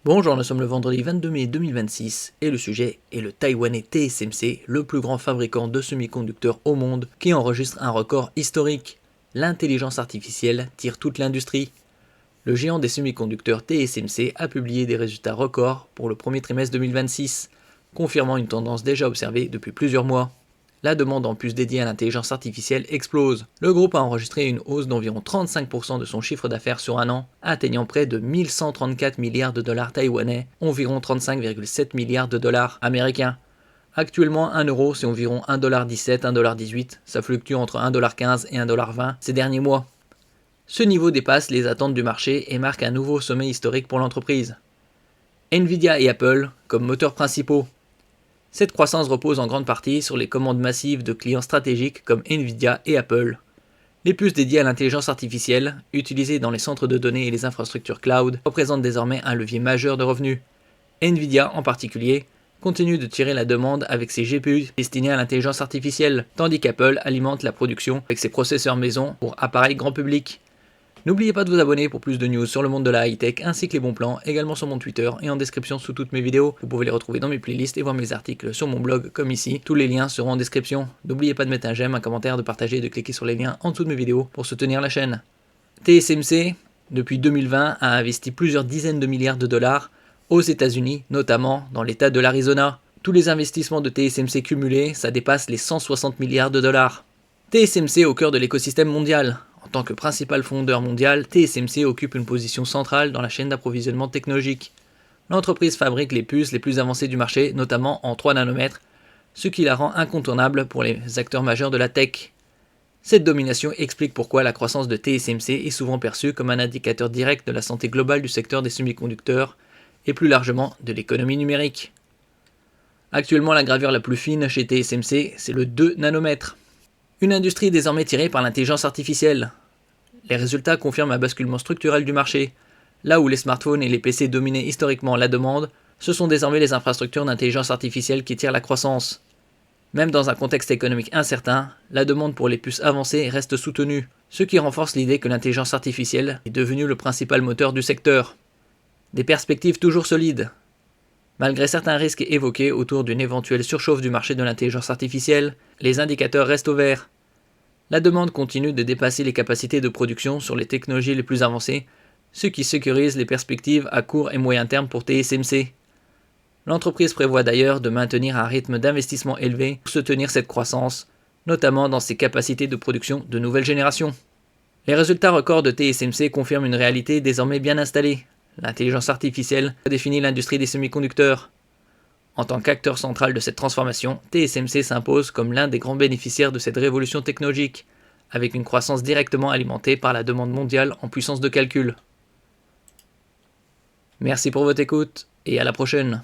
Bonjour, nous sommes le vendredi 22 mai 2026 et le sujet est le taïwanais TSMC, le plus grand fabricant de semi-conducteurs au monde qui enregistre un record historique. L'intelligence artificielle tire toute l'industrie. Le géant des semi-conducteurs TSMC a publié des résultats records pour le premier trimestre 2026, confirmant une tendance déjà observée depuis plusieurs mois. La demande en puces dédiées à l'intelligence artificielle explose. Le groupe a enregistré une hausse d'environ 35% de son chiffre d'affaires sur un an, atteignant près de 1134 milliards de dollars taïwanais, environ 35,7 milliards de dollars américains. Actuellement, 1 euro c'est environ 1,17$, 1,18$, ça fluctue entre 1,15$ et 1,20$ ces derniers mois. Ce niveau dépasse les attentes du marché et marque un nouveau sommet historique pour l'entreprise. Nvidia et Apple comme moteurs principaux. Cette croissance repose en grande partie sur les commandes massives de clients stratégiques comme Nvidia et Apple. Les puces dédiées à l'intelligence artificielle, utilisées dans les centres de données et les infrastructures cloud, représentent désormais un levier majeur de revenus. Nvidia, en particulier, continue de tirer la demande avec ses GPU destinés à l'intelligence artificielle, tandis qu'Apple alimente la production avec ses processeurs maison pour appareils grand public. N'oubliez pas de vous abonner pour plus de news sur le monde de la high-tech ainsi que les bons plans, également sur mon Twitter et en description sous toutes mes vidéos. Vous pouvez les retrouver dans mes playlists et voir mes articles sur mon blog comme ici. Tous les liens seront en description. N'oubliez pas de mettre un j'aime, un commentaire, de partager et de cliquer sur les liens en dessous de mes vidéos pour soutenir la chaîne. TSMC, depuis 2020, a investi plusieurs dizaines de milliards de dollars aux États-Unis, notamment dans l'état de l'Arizona. Tous les investissements de TSMC cumulés, ça dépasse les 160 milliards de dollars. TSMC au cœur de l'écosystème mondial. En tant que principal fondeur mondial, TSMC occupe une position centrale dans la chaîne d'approvisionnement technologique. L'entreprise fabrique les puces les plus avancées du marché, notamment en 3 nanomètres, ce qui la rend incontournable pour les acteurs majeurs de la tech. Cette domination explique pourquoi la croissance de TSMC est souvent perçue comme un indicateur direct de la santé globale du secteur des semi-conducteurs et plus largement de l'économie numérique. Actuellement, la gravure la plus fine chez TSMC, c'est le 2 nanomètres. Une industrie désormais tirée par l'intelligence artificielle. Les résultats confirment un basculement structurel du marché. Là où les smartphones et les PC dominaient historiquement la demande, ce sont désormais les infrastructures d'intelligence artificielle qui tirent la croissance. Même dans un contexte économique incertain, la demande pour les puces avancées reste soutenue, ce qui renforce l'idée que l'intelligence artificielle est devenue le principal moteur du secteur. Des perspectives toujours solides. Malgré certains risques évoqués autour d'une éventuelle surchauffe du marché de l'intelligence artificielle, les indicateurs restent au vert. La demande continue de dépasser les capacités de production sur les technologies les plus avancées, ce qui sécurise les perspectives à court et moyen terme pour TSMC. L'entreprise prévoit d'ailleurs de maintenir un rythme d'investissement élevé pour soutenir cette croissance, notamment dans ses capacités de production de nouvelle génération. Les résultats records de TSMC confirment une réalité désormais bien installée. L'intelligence artificielle définit l'industrie des semi-conducteurs. En tant qu'acteur central de cette transformation, TSMC s'impose comme l'un des grands bénéficiaires de cette révolution technologique, avec une croissance directement alimentée par la demande mondiale en puissance de calcul. Merci pour votre écoute et à la prochaine.